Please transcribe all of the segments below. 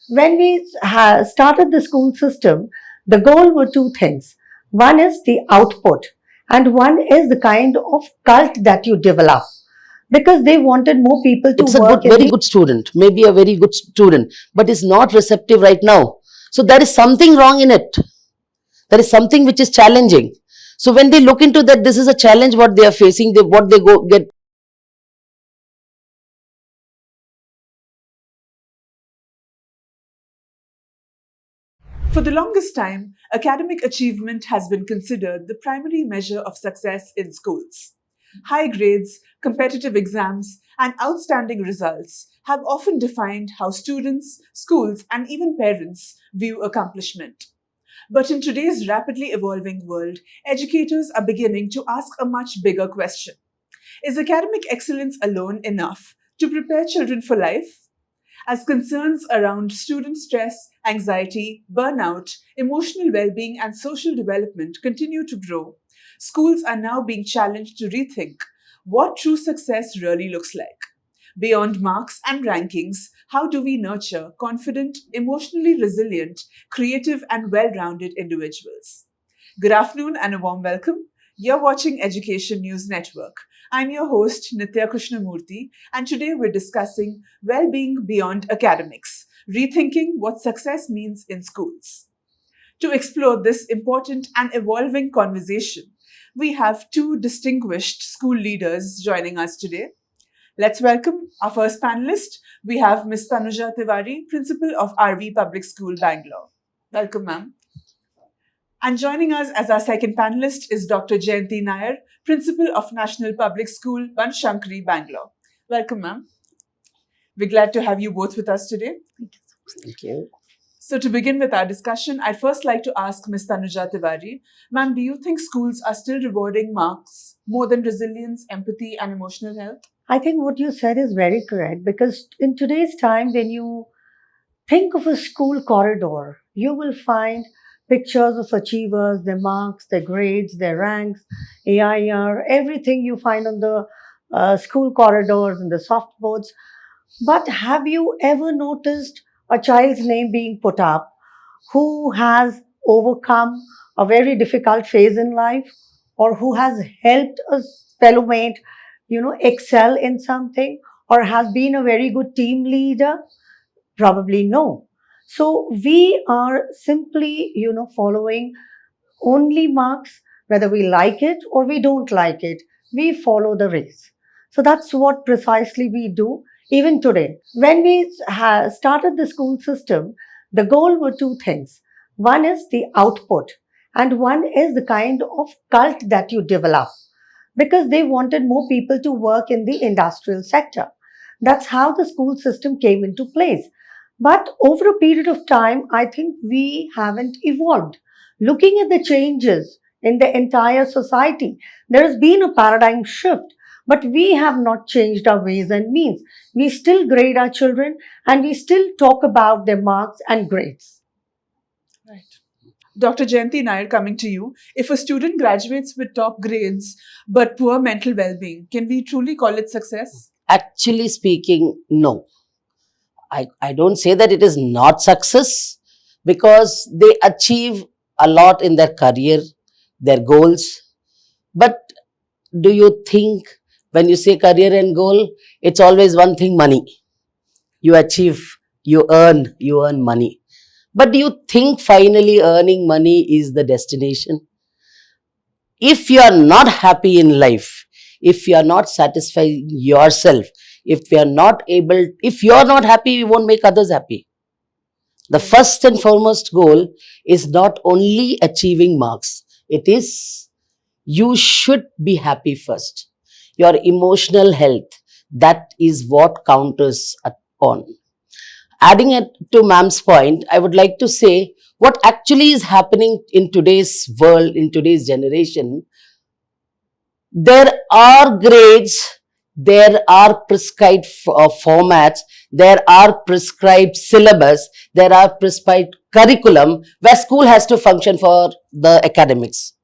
When we started the school system, the goal were two things. One is the output, and one is the kind of cult that you develop. Because they wanted more people to It's a work good, in very the good student, maybe a very good student, but is not receptive right now. So there is something wrong in it. There is something which is challenging. So when they look into that, this is a challenge what they are facing, what they go get. For the longest time, academic achievement has been considered the primary measure of success in schools. High grades, competitive exams, and outstanding results have often defined how students, schools, and even parents view accomplishment. But in today's rapidly evolving world, educators are beginning to ask a much bigger question. Is academic excellence alone enough to prepare children for life? As concerns around student stress, anxiety, burnout, emotional well being, and social development continue to grow, schools are now being challenged to rethink what true success really looks like. Beyond marks and rankings, how do we nurture confident, emotionally resilient, creative, and well rounded individuals? Good afternoon and a warm welcome. You're watching Education News Network. I'm your host, Nitya Krishnamurthy, and today we're discussing well being beyond academics, rethinking what success means in schools. To explore this important and evolving conversation, we have two distinguished school leaders joining us today. Let's welcome our first panelist. We have Ms. Tanuja Tiwary, Principal of RV Public School, Bangalore. Welcome, ma'am. And joining us as our second panelist is Dr. Jayanti Nair, Principal of National Public School, Banashankari, Bangalore. Welcome, ma'am. We're glad to have you both with us today. Thank you. So to begin with our discussion, I'd first like to ask Ms. Tanuja Tiwary, ma'am, do you think schools are still rewarding marks more than resilience, empathy, and emotional health? I think what you said is very correct because in today's time, when you think of a school corridor, you will find pictures of achievers, their marks, their grades, their ranks, AIR, everything you find on the school corridors and the soft boards. But have you ever noticed a child's name being put up who has overcome a very difficult phase in life or who has helped a fellow mate, excel in something or has been a very good team leader? Probably no. So we are simply, following only marks, whether we like it or we don't like it. We follow the race. So that's what precisely we do even today. When we started the school system, the goal were two things. One is the output, and one is the kind of cult that you develop because they wanted more people to work in the industrial sector. That's how the school system came into place. But over a period of time, I think we haven't evolved. Looking at the changes in the entire society, there has been a paradigm shift, but we have not changed our ways and means. We still grade our children and we still talk about their marks and grades. Right. Dr. Jayanti Nair, coming to you. If a student graduates with top grades but poor mental well being, can we truly call it success? Actually speaking, no. I don't say that it is not success because they achieve a lot in their career, their goals. But do you think when you say career and goal, it's always one thing, money. You achieve, you earn money. But do you think finally earning money is the destination? If you are not happy in life, if you are not satisfying yourself, if you are not able, if you are not happy, you won't make others happy. The first and foremost goal is not only achieving marks, it is you should be happy first. Your emotional health, that is what counters upon. Adding it to ma'am's point, I would like to say what actually is happening in today's world, in today's generation. There are grades, there are prescribed formats, there are prescribed syllabus, there are prescribed curriculum where school has to function for the academics.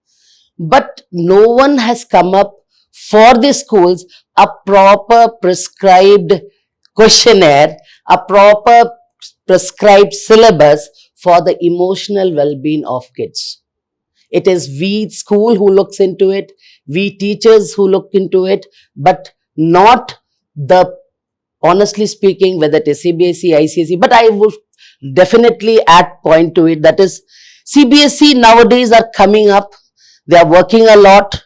But no one has come up for the schools a proper prescribed questionnaire, a proper prescribed syllabus for the emotional well-being of kids. It is we school who looks into it, we teachers who look into it, but not the, honestly speaking, whether it is CBSE, ICSE, but I would definitely add point to it, that is CBSE nowadays are coming up, they are working a lot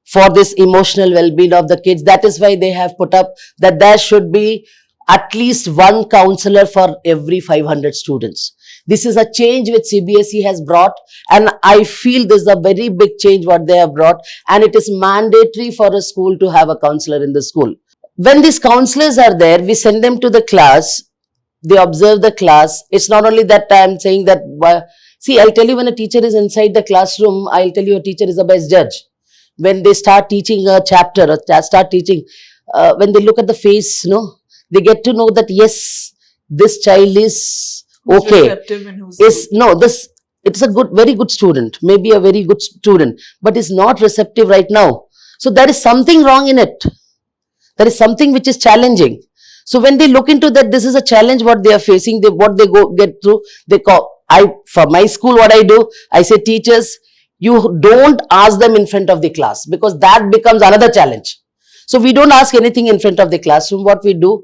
for this emotional well-being of the kids. That is why they have put up that there should be at least one counselor for every 500 students. This is a change which CBSE has brought, and I feel this is a very big change what they have brought, and it is mandatory for a school to have a counselor in the school. When these counselors are there, we send them to the class, they observe the class. It's not only that I'm saying that, see, I'll tell you, when a teacher is inside the classroom, I'll tell you a teacher is the best judge. When they start teaching a chapter or start teaching, when they look at the face, they get to know that yes, this child is Who's okay. receptive and who's Is good. no, this it's a good, very good student, maybe a very good student, but is not receptive right now. So there is something wrong in it. There is something which is challenging. So when they look into that, this is a challenge what they are facing, what they go get through, they call, for my school, what I do, I say, teachers, you don't ask them in front of the class, because that becomes another challenge. So we don't ask anything in front of the classroom. What we do,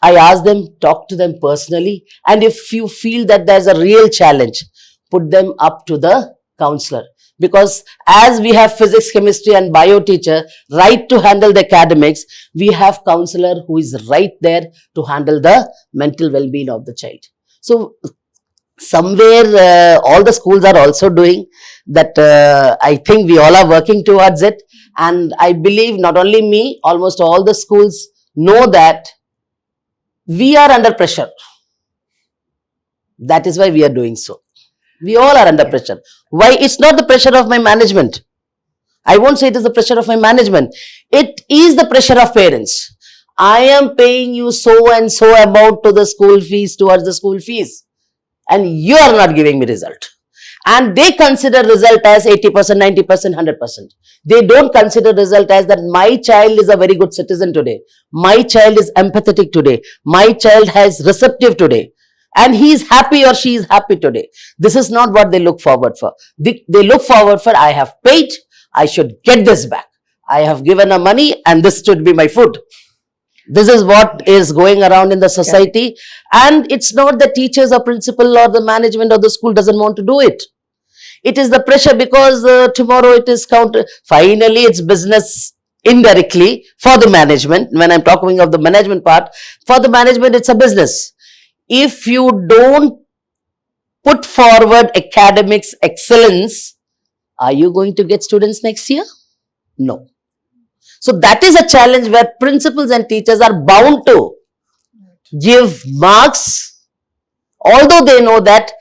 I ask them, talk to them personally, and if you feel that there's a real challenge, put them up to the counselor. Because as we have physics, chemistry and bio teacher right to handle the academics, we have counselor who is right there to handle the mental well-being of the child. So somewhere all the schools are also doing that. I think we all are working towards it, and I believe not only me, almost all the schools know that we are under pressure. That is why we are doing so. We all are under pressure. Why? It's not the pressure of my management. I won't say it is the pressure of my management. It is the pressure of parents. I am paying you so and so amount to the school fees, towards the school fees, and you are not giving me result. And they consider result as 80%, 90%, 100%. They don't consider result as that my child is a very good citizen today. My child is empathetic today. My child has receptive today. And he is happy or she is happy today. This is not what they look forward for. They look forward for, I have paid, I should get this back. I have given a money and this should be my food. This is what is going around in the society. And it's not the teachers or principal or the management of the school doesn't want to do it. It is the pressure, because tomorrow it is counter. Finally, it's business indirectly for the management. When I'm talking of the management part, for the management, it's a business. If you don't put forward academics excellence, are you going to get students next year? No. So that is a challenge where principals and teachers are bound to give marks, although they know that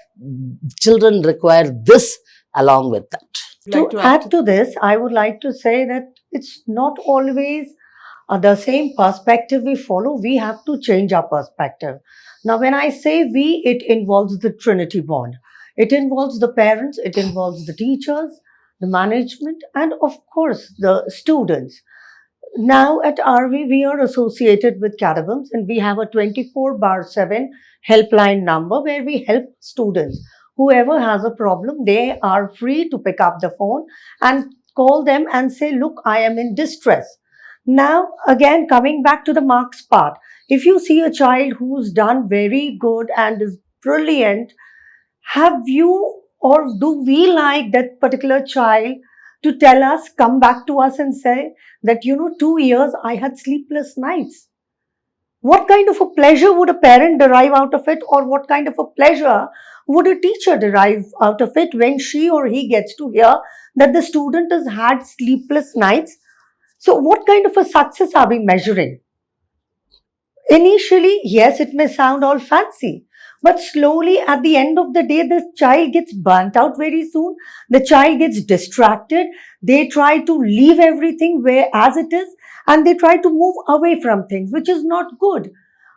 children require this along with that. To add to this, I would like to say that it's not always the same perspective we follow. We have to change our perspective. Now, when I say we, it involves the Trinity bond. It involves the parents, it involves the teachers, the management, and of course, the students. Now at RV, we are associated with Cadabums, and we have a 24/7 helpline number where we help students. Whoever has a problem, they are free to pick up the phone and call them and say, look, I am in distress. Now, again, coming back to the marks part, if you see a child who's done very good and is brilliant, have you or do we like that particular child to tell us, come back to us and say that, 2 years I had sleepless nights? What kind of a pleasure would a parent derive out of it, or what kind of a pleasure would a teacher derive out of it when she or he gets to hear that the student has had sleepless nights? So, what kind of a success are we measuring? Initially, yes, it may sound all fancy, but slowly at the end of the day, the child gets burnt out very soon. The child gets distracted. They try to leave everything where as it is, and they try to move away from things, which is not good.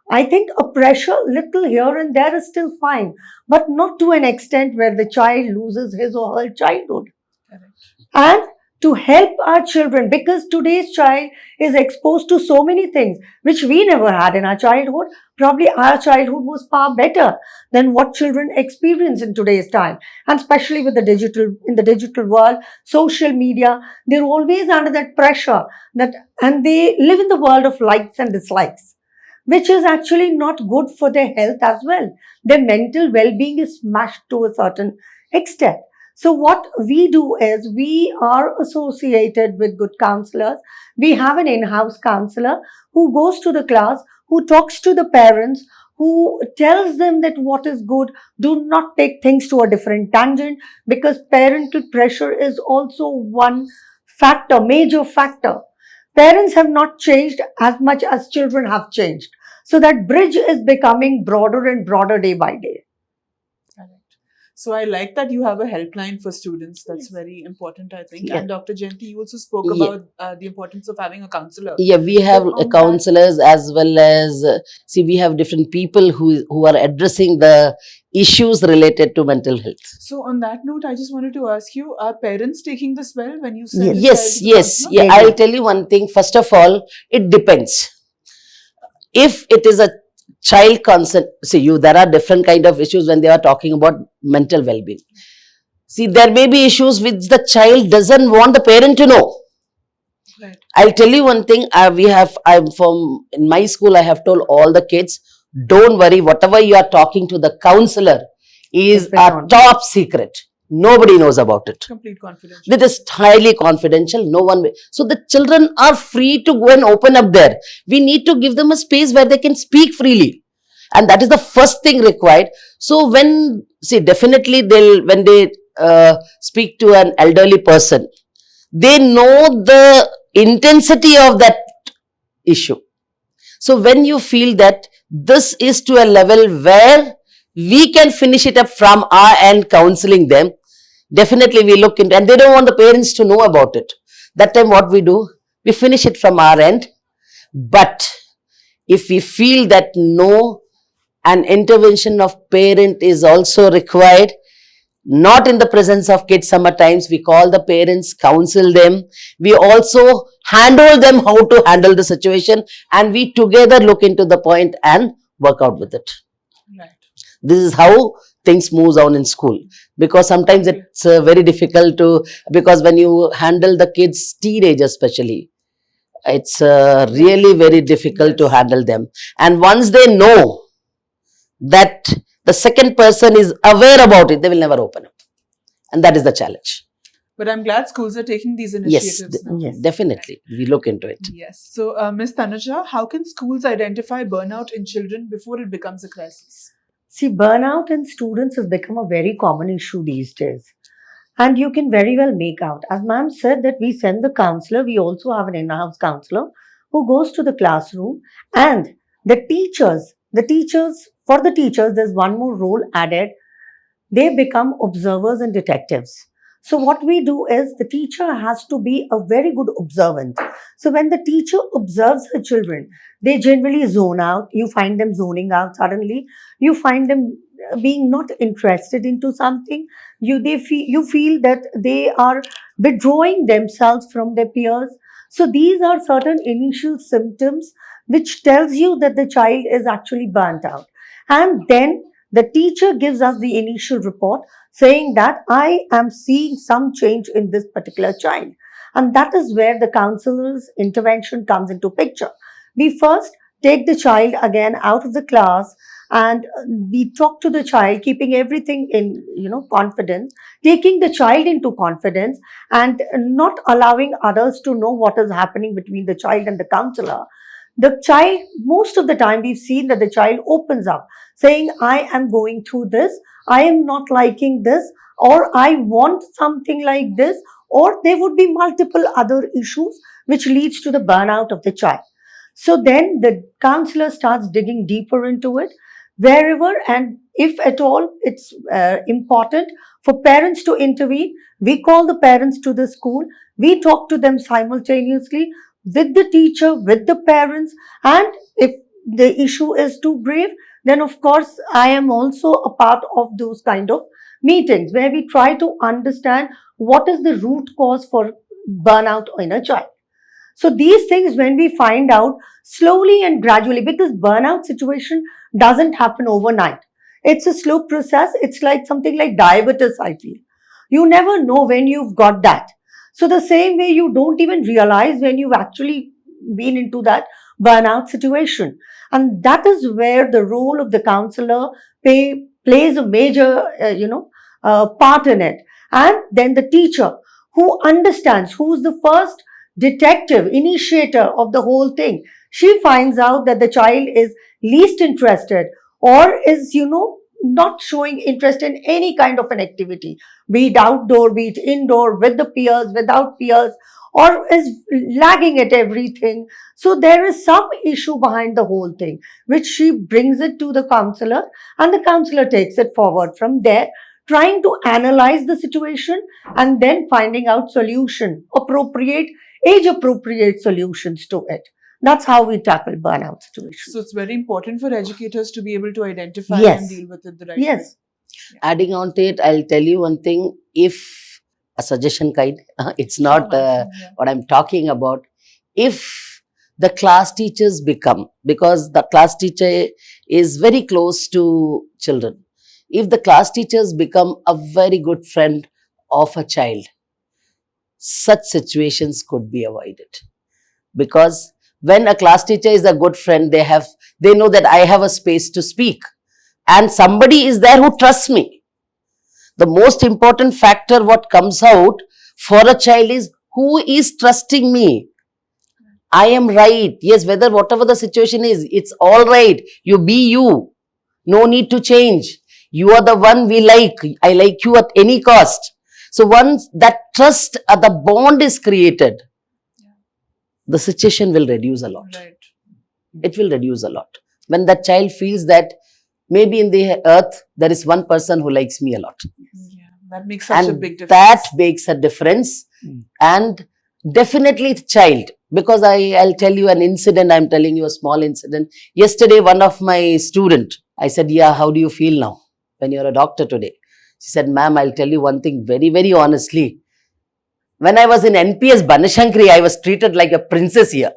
I think a pressure little here and there is still fine, but not to an extent where the child loses his or her childhood. Correct. And to help our children, because today's child is exposed to so many things which we never had in our childhood. Probably our childhood was far better than what children experience in today's time, and especially with the digital world, social media, they're always under that pressure, that and they live in the world of likes and dislikes, which is actually not good for their health as well. Their mental well-being is smashed to a certain extent. So what we do is, we are associated with good counselors. We have an in-house counselor who goes to the class, who talks to the parents, who tells them that what is good. Do not take things to a different tangent, because parental pressure is also one factor, major factor. Parents have not changed as much as children have changed. So that bridge is becoming broader and broader day by day. Correct. So I like that you have a helpline for students. That's very important, I think. Yeah. And Dr. Jayanti, you also spoke Yeah. about the importance of having a counselor. Yeah, we have on that- counselors, as well as see, we have different people who are addressing the issues related to mental health. So on that note, I just wanted to ask you, are parents taking this well when you send a child Yes, to the yes, counselor? yeah. They I'll do. tell you one thing. First of all, it depends. If it is a child concern, see, there are different kind of issues when they are talking about mental well-being. See, there may be issues which the child doesn't want the parent to know. Right. I'll tell you one thing. I'm from in my school. I have told all the kids, don't worry. Whatever you are talking to the counselor is It's a on. top secret. Nobody knows about it. Complete confidential. That is highly confidential. No one will. So the children are free to go and open up there. We need to give them a space where they can speak freely, and that is the first thing required. So definitely when they speak to an elderly person, they know the intensity of that issue. So when you feel that this is to a level where we can finish it up from our end, counseling them, definitely we look into, and they don't want the parents to know about it. That time what we do, we finish it from our end. But if we feel that no, an intervention of parent is also required, not in the presence of kids, sometimes we call the parents, counsel them, we also handle them how to handle the situation, and we together look into the point and work out with it. Right. This is how things moves on in school, because sometimes it's very difficult to, because when you handle the kids, teenagers especially, it's really very difficult to Yes. handle them. And once they know that the second person is aware about it, they will never open up, and that is the challenge. But I'm glad schools are taking these Yes, initiatives now. Yes. definitely we look into it. Yes. So, Ms. Tanuja, how can schools identify burnout in children before it becomes a crisis? See, burnout in students has become a very common issue these days. And you can very well make out. As ma'am said, that we send the counselor, we also have an in-house counselor who goes to the classroom, and for the teachers, there's one more role added. They become observers and detectives. So what we do is, the teacher has to be a very good observant. So when the teacher observes her children, they generally zone out. You find them zoning out suddenly. You find them being not interested into something. You feel that they are withdrawing themselves from their peers. So these are certain initial symptoms which tells you that the child is actually burnt out. And then the teacher gives us the initial report saying that I am seeing some change in this particular child. And that is where the counselor's intervention comes into picture. We first take the child again out of the class, and we talk to the child, keeping everything in confidence, taking the child into confidence, and not allowing others to know what is happening between the child and the counselor. The child, most of the time we've seen that the child opens up saying, I am going through this, I am not liking this, or I want something like this, or there would be multiple other issues which leads to the burnout of the child. So then the counselor starts digging deeper into it, wherever, and if at all it's important for parents to intervene, we call the parents to the school, we talk to them simultaneously with the teacher, with the parents, and if the issue is too grave, then of course I am also a part of those kind of meetings where we try to understand what is the root cause for burnout in a child. So these things, when we find out slowly and gradually, because burnout situation doesn't happen overnight. It's a slow process. It's like something like diabetes, I feel. You never know when you've got that. So the same way, you don't even realize when you've actually been into that burnout situation. And that is where the role of the counselor plays a major, part in it. And then the teacher who understands, who's the first detective, initiator of the whole thing. She finds out that the child is least interested or is, not showing interest in any kind of an activity, be it outdoor, be it indoor, with the peers, without peers, or is lagging at everything. So there is some issue behind the whole thing, which she brings it to the counselor, and the counselor takes it forward from there, trying to analyze the situation and then finding out age appropriate solutions to it. That's how we tackle burnout situations. So it's very important for educators to be able to identify Yes. and deal with it the right Yes. way. Adding on to it, I'll tell you one thing. If a suggestion kind, it's not Yeah. what I'm talking about. If the class teachers become, because the class teacher is very close to children, if the class teachers become a very good friend of a child, such situations could be avoided. Because when a class teacher is a good friend, they know that I have a space to speak, and somebody is there who trusts me. The most important factor what comes out for a child is who is trusting me. I am right. Yes, whatever the situation is, it's all right. You be you. No need to change. You are the one we like. I like you at any cost. So once that trust, the bond is created, the situation will reduce a lot. Right. It will reduce a lot. When that child feels that maybe in the earth there is one person who likes me a lot. Yeah. That makes such a And big difference. that makes a difference. And definitely the child, because I'll tell you an incident. I'm telling you a small incident. Yesterday, one of my student, I said, yeah, how do you feel now when you're a doctor today? She said, ma'am, I'll tell you one thing very, very honestly. When I was in NPS Banashankari, I was treated like a princess here.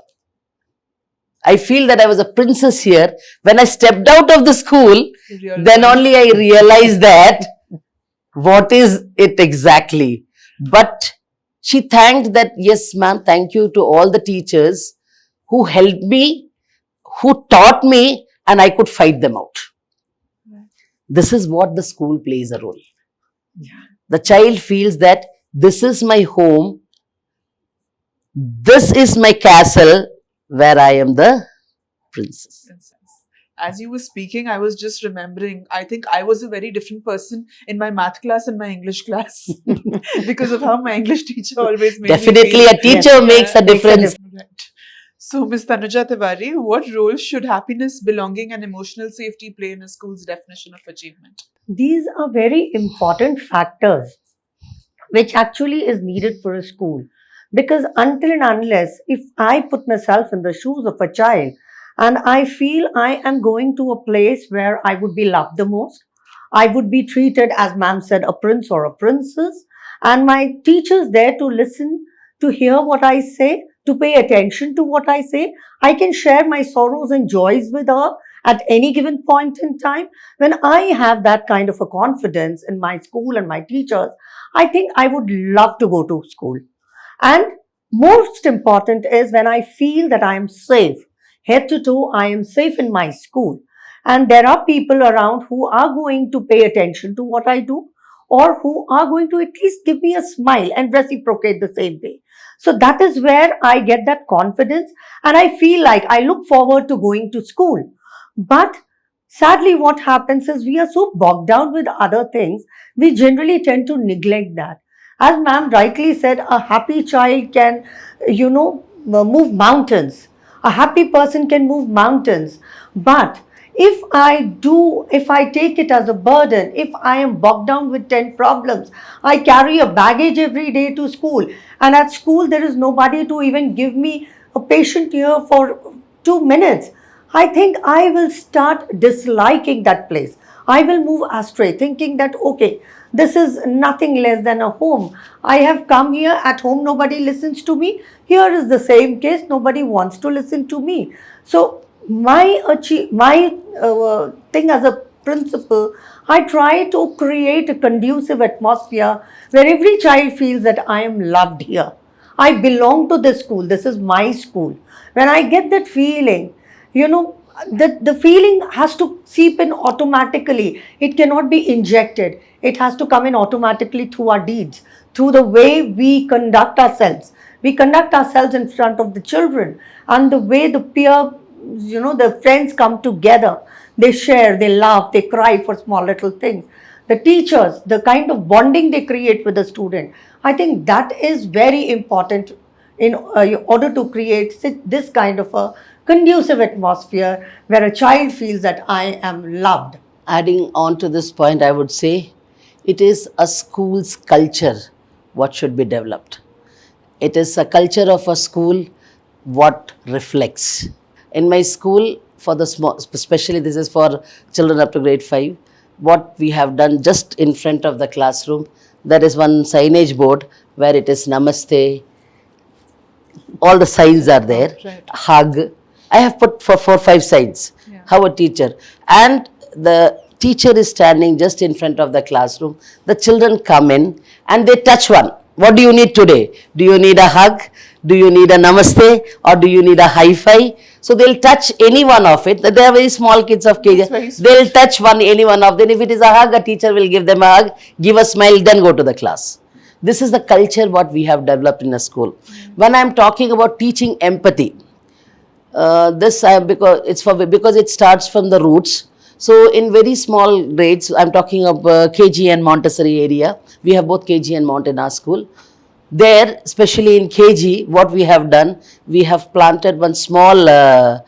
I feel that I was a princess here. When I stepped out of the school, You realize- then only I realized that what is it exactly. But she thanked that, yes, ma'am, thank you to all the teachers who helped me, who taught me, and I could fight them out. This is what the school plays a role. The child feels that this is my home, this is my castle where I am the princess. As you were speaking, I was just remembering, I think I was a very different person in my math class and my English class because of how my English teacher always made me Definitely feel. a teacher Yeah, makes a difference. Right. So, Ms. Tanuja Tiwary, what role should happiness, belonging, and emotional safety play in a school's definition of achievement? These are very important factors which actually is needed for a school. Because until and unless, if I put myself in the shoes of a child and I feel I am going to a place where I would be loved the most, I would be treated, as ma'am said, a prince or a princess, and my teacher's there to listen, to hear what I say, to pay attention to what I say. I can share my sorrows and joys with her at any given point in time. When I have that kind of a confidence in my school and my teachers, I think I would love to go to school. And most important is when I feel that I am safe, head to toe, I am safe in my school. And there are people around who are going to pay attention to what I do, or who are going to at least give me a smile and reciprocate the same way. So that is where I get that confidence, and I feel like I look forward to going to school. But sadly, what happens is we are so bogged down with other things, we generally tend to neglect that. As ma'am rightly said, a happy child can, move mountains. A happy person can move mountains. But if I take it as a burden, if I am bogged down with 10 problems, I carry a baggage every day to school. And at school, there is nobody to even give me a patient ear for 2 minutes. I think I will start disliking that place. I will move astray, thinking that, okay, this is nothing less than a home. I have come here, at home nobody listens to me. Here is the same case, nobody wants to listen to me. So my thing as a principal, I try to create a conducive atmosphere where every child feels that I am loved here. I belong to this school. This is my school. When I get that feeling, you know, the feeling has to seep in automatically. It cannot be injected. It has to come in automatically through our deeds, through the way we conduct ourselves. We conduct ourselves in front of the children, and the way the peer, the friends come together. They share, they laugh, they cry for small little things. The teachers, the kind of bonding they create with the student, I think that is very important in order to create this kind of a conducive atmosphere where a child feels that I am loved. Adding on to this point, I would say it is a school's culture what should be developed. It is a culture of a school what reflects. In my school, for the small, especially this is for children up to grade 5, what we have done just in front of the classroom, there is one signage board where it is Namaste, all the signs are there, Right. hug. I have put for 4 5 signs. Yeah. How a teacher, and the teacher is standing just in front of the classroom. The children come in and they touch one. What do you need today? Do you need a hug? Do you need a namaste? Or do you need a high five? So they'll touch any one of it. They are very small kids of That's very KG. sweet. They'll touch any one of them. If it is a hug, a teacher will give them a hug, give a smile, then go to the class. This is the culture what we have developed in a school. When I am talking about teaching empathy, this I because it's for because it starts from the roots. So in very small grades, I'm talking of KG and Montessori area. We have both KG and Mont in our school. There, especially in KG, what we have done, we have planted one small. Uh,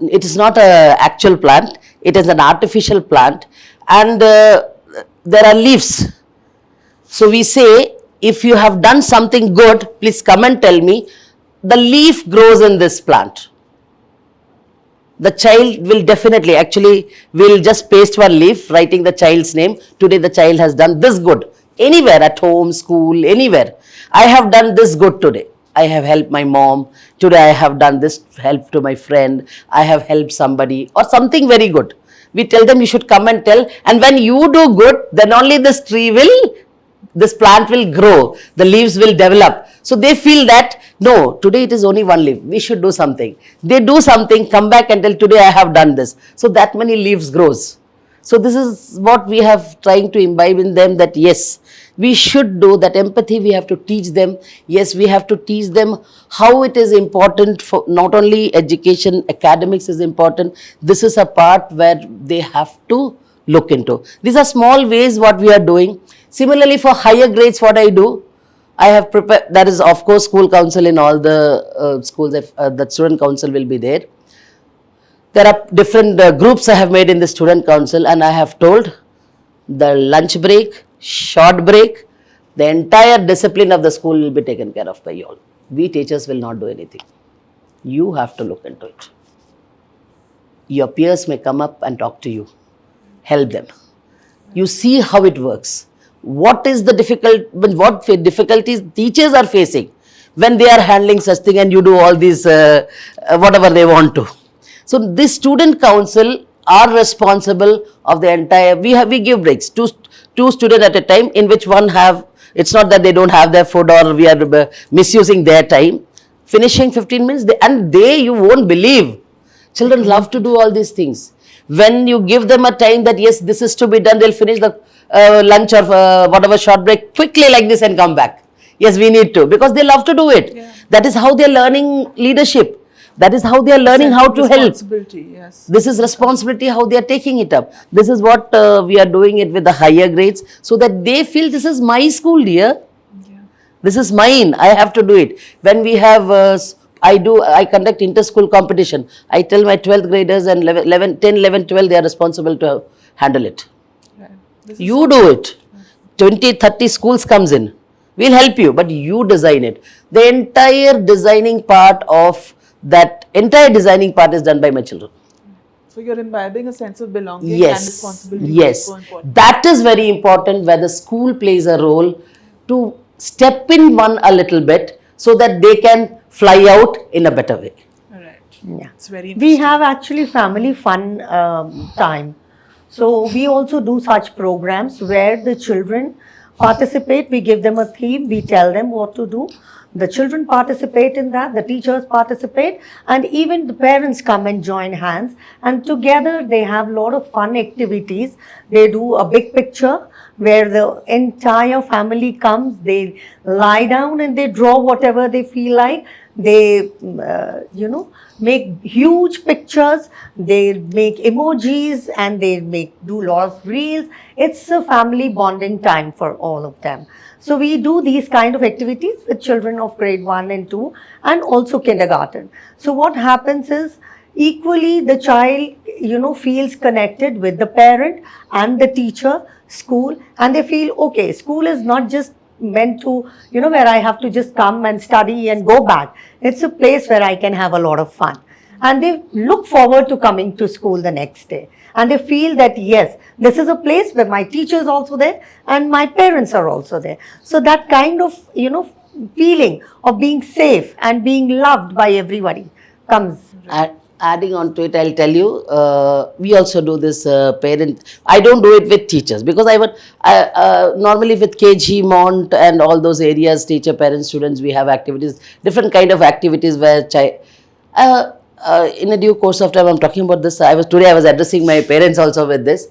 it is not a actual plant; it is an artificial plant, and there are leaves. So we say, if you have done something good, please come and tell me. The leaf grows in this plant. The child will definitely, actually, we'll just paste one leaf, writing the child's name. Today the child has done this good. Anywhere, at home, school, anywhere. I have done this good today. I have helped my mom. Today I have done this help to my friend. I have helped somebody or something very good. We tell them you should come and tell. And when you do good, then only this plant will grow. The leaves will develop. So they feel that, no, today it is only one leaf. We should do something. They do something, come back and tell, today I have done this. So that many leaves grows. So this is what we have trying to imbibe in them, that yes, we should do that empathy. We have to teach them. Yes, we have to teach them how it is important for not only education, academics is important. This is a part where they have to look into. These are small ways what we are doing. Similarly, for higher grades, what I do, I have prepared, that is of course school council in all the schools, the student council will be there. There are different groups I have made in the student council, and I have told the lunch break, short break, the entire discipline of the school will be taken care of by you all. We teachers will not do anything. You have to look into it. Your peers may come up and talk to you. Help them. You see how it works. What is the what difficulties teachers are facing when they are handling such thing, and you do all these whatever they want to. So this student council are responsible of the entire. We give breaks, two students at a time, in which one have. It's not that they don't have their food or we are misusing their time. Finishing 15 minutes, you won't believe. Children love to do all these things. When you give them a time that yes, this is to be done, they'll finish the lunch or whatever short break quickly like this and come back. Yes, we need to, because they love to do it. Yeah. That is how they're learning leadership. That is how they are learning how to help. Responsibility, yes. This is responsibility, how they are taking it up. This is what we are doing it with the higher grades, so that they feel this is my school, dear. Yeah. This is mine. I have to do it. When we have, I conduct inter-school competition. I tell my 12th graders and 10, 11, 12, they are responsible to handle it. Right. This is You do it. 20, 30 schools comes in. We'll help you, but you design it. The entire designing part is done by my children. So you're imbibing a sense of belonging and Yes, responsibility, which is yes. so important. That is very important where the school plays a role to step in one a little bit so that they can fly out in a better way. All right. Yeah. It's very We interesting. have actually family fun time. So we also do such programs where the children participate. We give them a theme, we tell them what to do. The children participate in that, the teachers participate, and even the parents come and join hands. And together they have a lot of fun activities. They do a big picture where the entire family comes, they lie down and they draw whatever they feel like. They, make huge pictures, they make emojis, and they do a lot of reels. It's a family bonding time for all of them. So we do these kind of activities with children of grade 1 and 2 and also kindergarten. So what happens is equally the child, feels connected with the parent and the teacher, school, and they feel, okay, school is not just meant to, where I have to just come and study and go back. It's a place where I can have a lot of fun. And they look forward to coming to school the next day. And they feel that, yes, this is a place where my teacher is also there and my parents are also there. So that kind of, feeling of being safe and being loved by everybody comes. Adding on to it, I'll tell you, we also do this parent. I don't do it with teachers because normally with KG, Mont, and all those areas, teacher, parents, students, we have activities, different kind of activities where in a due course of time, I'm talking about this. Today I was addressing my parents also with this.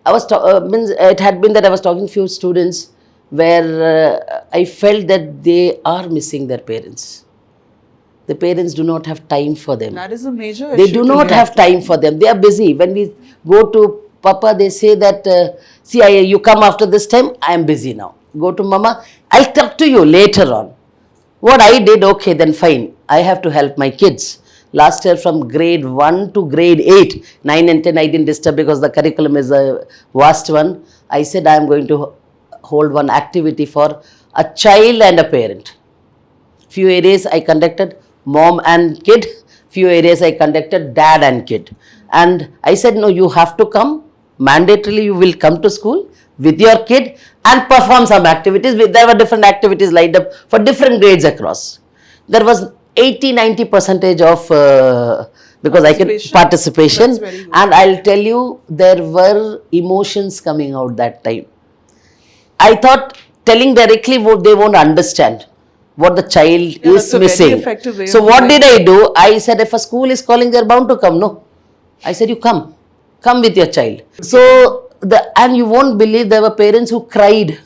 It had been that I was talking to few students where I felt that they are missing their parents. The parents do not have time for them. That is a major They issue. do not have time for them. They are busy. When we go to Papa, they say that, you come after this time, I am busy now. Go to Mama, I'll talk to you later on. What I did, okay, then fine. I have to help my kids. Last year from grade 1 to grade 8, 9 and 10 I didn't disturb because the curriculum is a vast one. I said I am going to hold one activity for a child and a parent. Few areas I conducted mom and kid, few areas I conducted dad and kid. And I said, no, you have to come. Mandatorily, you will come to school with your kid and perform some activities. There were different activities lined up for different grades across. There was 80-90 percentage of because I can participation. That's very good. And I'll tell you, there were emotions coming out that time. I thought telling directly they won't understand what the child is that's a very missing. effective way So of what doing did I do? I said, if a school is calling, they're bound to come. No, I said, you come with your child. So and you won't believe there were parents who cried,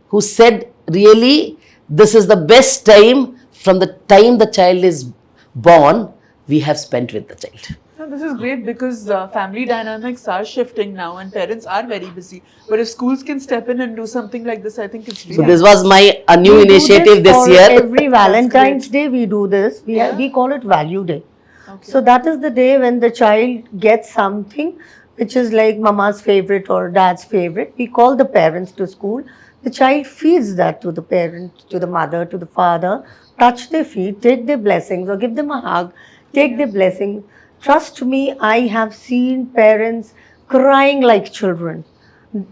who said, really, this is the best time from the time the child is born we have spent with the child. No, this is great because family dynamics are shifting now and parents are very busy. But if schools can step in and do something like this, I think it's really So this was my new We do initiative this for year. Every Valentine's Day we do this. We call it Value Day. Okay. So that is the day when the child gets something which is like mama's favorite or dad's favorite. We call the parents to school. The child feeds that to the parent, to the mother, to the father, touch their feet, take their blessings or give them a hug, take their blessings. Trust me, I have seen parents crying like children.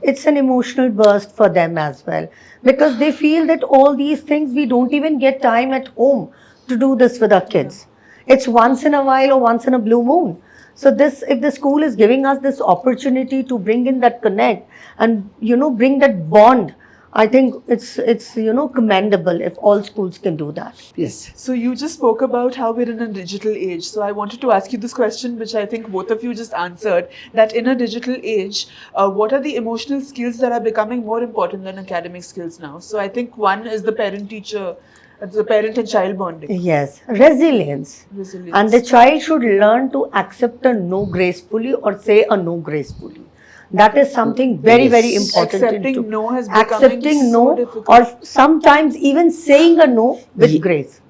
It's an emotional burst for them as well because they feel that all these things we don't even get time at home to do this with our kids. It's once in a while or once in a blue moon. So this, if the school is giving us this opportunity to bring in that connect and bring that bond, I think it's commendable if all schools can do that. Yes. So you just spoke about how we're in a digital age. So I wanted to ask you this question, which I think both of you just answered, that in a digital age, what are the emotional skills that are becoming more important than academic skills now? So I think one is the parent-teacher, the parent and child bonding. Yes, resilience. Resilience. And the child should learn to accept a no gracefully or say a no gracefully. That is something very, very important. Accepting no has becoming accepting so no, difficult. or sometimes even saying a no with grace.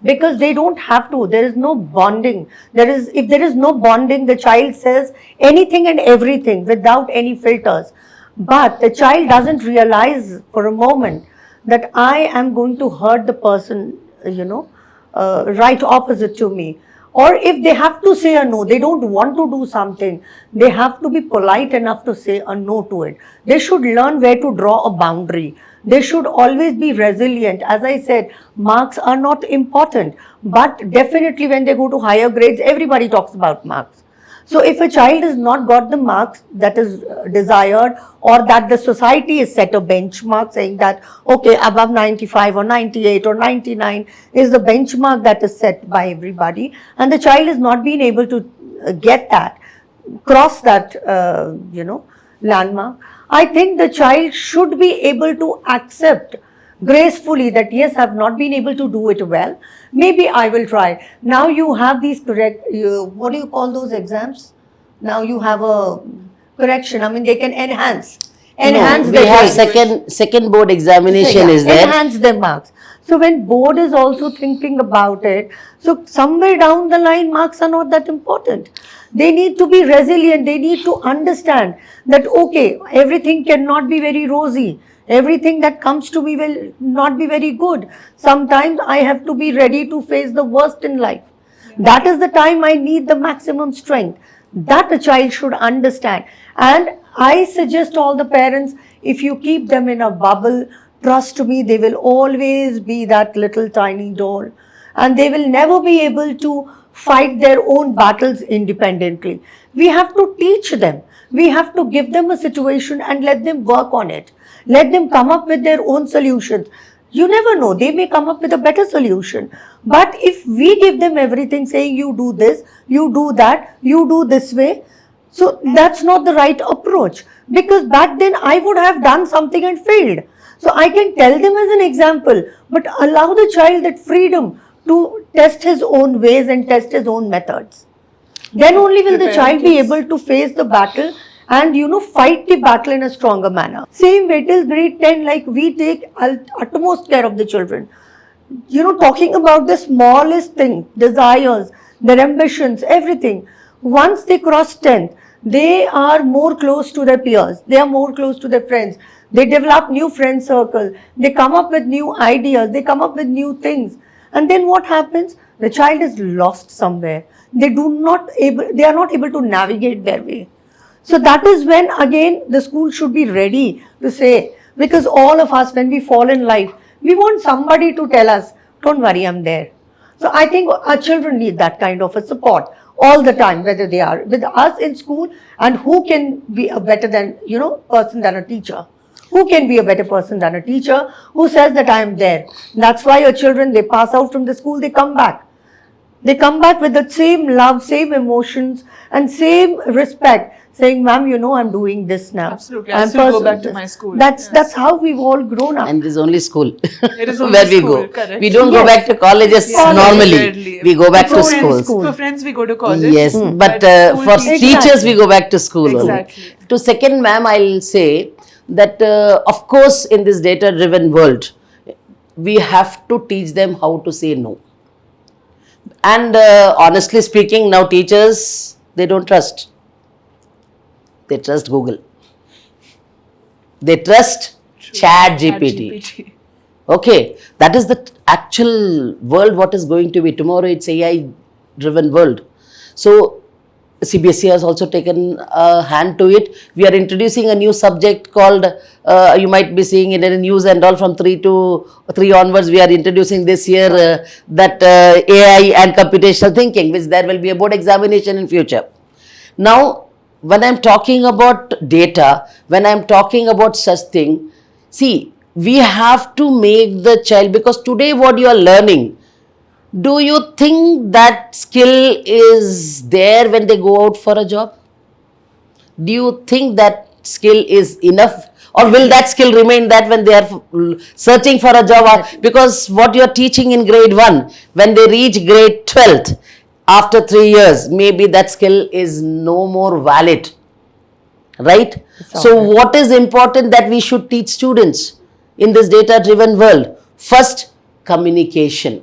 Because they don't have to. There is no bonding. If there is no bonding, the child says anything and everything without any filters. But the child doesn't realize for a moment that I am going to hurt the person, right opposite to me. Or if they have to say a no, they don't want to do something, they have to be polite enough to say a no to it. They should learn where to draw a boundary. They should always be resilient. As I said, marks are not important, but definitely when they go to higher grades, everybody talks about marks. So if a child has not got the marks that is desired, or that the society has set a benchmark saying that, okay, above 95 or 98 or 99 is the benchmark that is set by everybody, and the child has not been able to get that, cross that, landmark, I think the child should be able to accept gracefully that yes, I've not been able to do it well. Maybe I will try. Now you have these what do you call those exams? Now you have a correction. I mean, they can enhance No, the we have grades. second board examination Yeah, is there. enhance their marks. So when board is also thinking about it, so somewhere down the line, marks are not that important. They need to be resilient. They need to understand that, okay, everything cannot be very rosy. Everything that comes to me will not be very good. Sometimes I have to be ready to face the worst in life. That is the time I need the maximum strength. That a child should understand. And I suggest all the parents, if you keep them in a bubble, trust me, they will always be that little tiny doll. And they will never be able to fight their own battles independently. We have to teach them. We have to give them a situation and let them work on it. Let them come up with their own solutions. You never know, they may come up with a better solution. But if we give them everything saying you do this, you do that, you do this way, so that's not the right approach. Because back then I would have done something and failed. So I can tell them as an example, but allow the child that freedom to test his own ways and test his own methods. Then only will the Preparing child be kids. able to face the battle and fight the battle in a stronger manner. Same way till grade 10, like we take utmost care of the children. Talking about the smallest thing, desires, their ambitions, everything. Once they cross 10th, they are more close to their peers. They are more close to their friends. They develop new friend circle. They come up with new ideas. They come up with new things. And then what happens? The child is lost somewhere. They are not able to navigate their way. So that is when again the school should be ready to say, because all of us, when we fall in life, we want somebody to tell us, don't worry, I'm there. So I think our children need that kind of a support all the time, whether they are with us in school, and who can be a better person than a teacher. Who can be a better person than a teacher who says that I am there? That's why your children, they pass out from the school, they come back. They come back with the same love, same emotions, and same respect, saying, "Ma'am, I'm doing this now. Absolutely. I still go back to this." my school. That's Yes. how we've all grown up. And it is only school It is only where we school, go. correct. We don't go Yes. back to colleges Yes. normally. Rarely. We go back It's to only schools. school. For friends, we go to college. Yes, but school for teachers- teachers, we go back to school Exactly. only. To second, ma'am, I'll say that, of course, in this data-driven world, we have to teach them how to say no. And honestly speaking, now teachers, they don't trust. They trust Google. They trust Chat GPT. GPT. Okay, that is the actual world what is going to be. Tomorrow it's AI driven world. So CBSE has also taken a hand to it. We are introducing a new subject called, you might be seeing it in the news and all, from 3 onwards, we are introducing this year that AI and computational thinking, which there will be a board examination in future. Now, when I'm talking about data, when I'm talking about such thing, see, we have to make the child, because today what you are learning, do you think that skill is there when they go out for a job? Do you think that skill is enough? Or will that skill remain that when they are searching for a job? Because what you are teaching in grade 1, when they reach grade 12th, after 3 years, maybe that skill is no more valid. Right? So okay. what is important that we should teach students in this data-driven world? First, communication.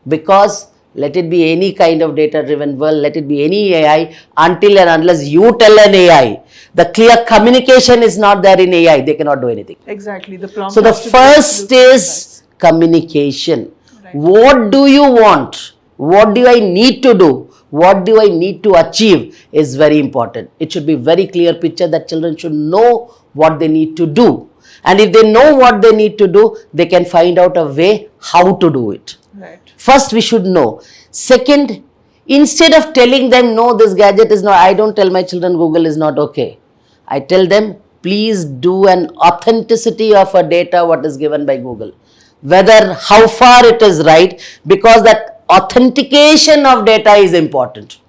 Because let it be any kind of data-driven world, let it be any AI, until and unless you tell an AI, the clear communication is not there in AI, they cannot do anything. Exactly. The prompt. So the has to be first absolutely is precise. communication. Right. What do you want? What do I need to do? What do I need to achieve is very important. It should be very clear picture that children should know what they need to do. And if they know what they need to do, they can find out a way how to do it. Right. First, we should know. Second, instead of telling them, no, this gadget is not, I don't tell my children Google is not okay. I tell them, please do an authenticity of a data what is given by Google. Whether how far it is right, because that authentication of data is important.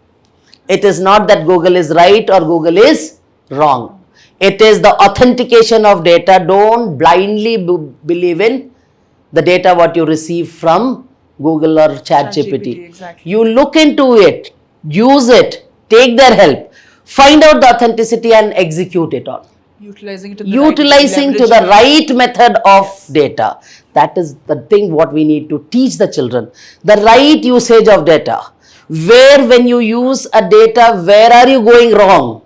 It is not that Google is right or Google is wrong. It is the authentication of data. Don't blindly believe in the data what you receive from Google or ChatGPT. Exactly. You look into it, use it, take their help, find out the authenticity and execute it on. Utilizing it to the Utilizing right, to the leveraging right method of data. That is the thing what we need to teach the children. The right usage of data. Where when you use a data, where are you going wrong?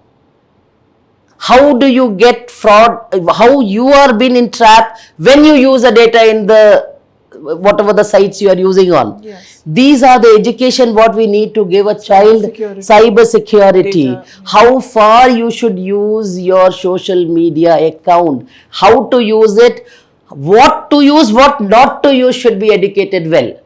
How do you get fraud? How you are being entrapped when you use a data in the whatever the sites you are using on. Yes. These are the education what we need to give a child. Cyber security. How far you should use your social media account. How to use it. What to use, what not to use should be educated well.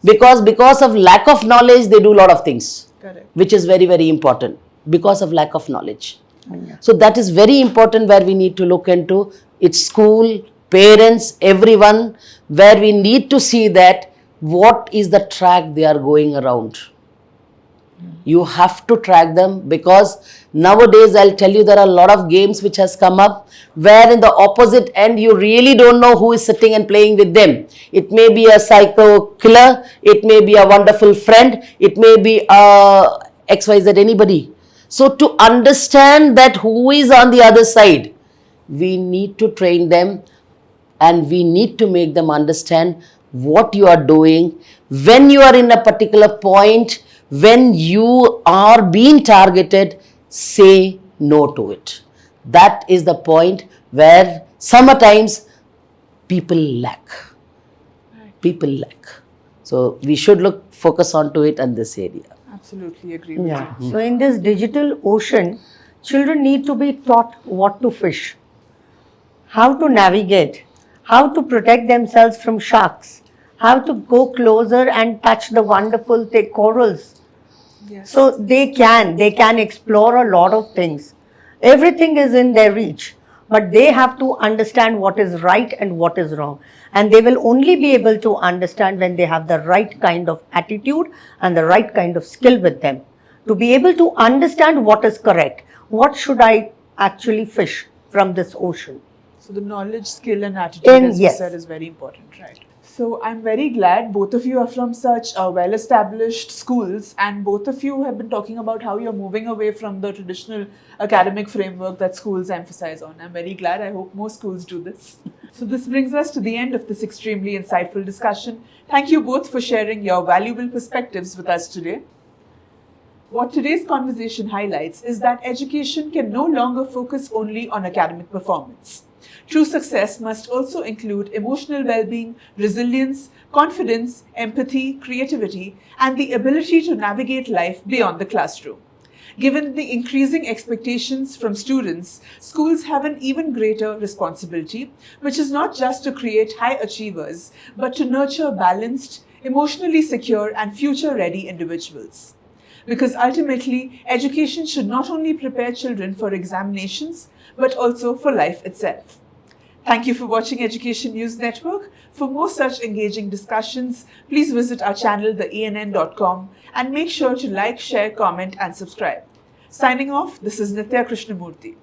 Because of lack of knowledge, they do a lot of things. Correct. Which is very, very important. Because of lack of knowledge. Yeah. So that is very important where we need to look into. It's school, parents, everyone, where we need to see that what is the track they are going around. You have to track them, because nowadays I'll tell you there are a lot of games which has come up where in the opposite end you really don't know who is sitting and playing with them. It may be a psycho killer, it may be a wonderful friend, it may be a XYZ anybody. So to understand that who is on the other side, we need to train them and we need to make them understand what you are doing, when you are in a particular point, when you are being targeted, say no to it. That is the point where sometimes people lack. People lack. So we should focus on to it in this area. Absolutely agree with Yeah. you. So in this digital ocean, children need to be taught what to fish, how to navigate, how to protect themselves from sharks, how to go closer and touch the wonderful corals. Yes. So they can explore a lot of things. Everything is in their reach, but they have to understand what is right and what is wrong. And they will only be able to understand when they have the right kind of attitude and the right kind of skill with them. To be able to understand what is correct, what should I actually fish from this ocean. So the knowledge, skill and attitude, as you Yes. said, is very important, right? So I'm very glad both of you are from such well-established schools, and both of you have been talking about how you're moving away from the traditional academic framework that schools emphasize on. I'm very glad. I hope more schools do this. So this brings us to the end of this extremely insightful discussion. Thank you both for sharing your valuable perspectives with us today. What today's conversation highlights is that education can no longer focus only on academic performance. True success must also include emotional well-being, resilience, confidence, empathy, creativity, and the ability to navigate life beyond the classroom. Given the increasing expectations from students, schools have an even greater responsibility, which is not just to create high achievers, but to nurture balanced, emotionally secure, and future-ready individuals. Because ultimately, education should not only prepare children for examinations, but also for life itself. Thank you for watching Education News Network. For more such engaging discussions, please visit our channel, theenn.com, and make sure to like, share, comment, and subscribe. Signing off, this is Nitya Krishnamurthy.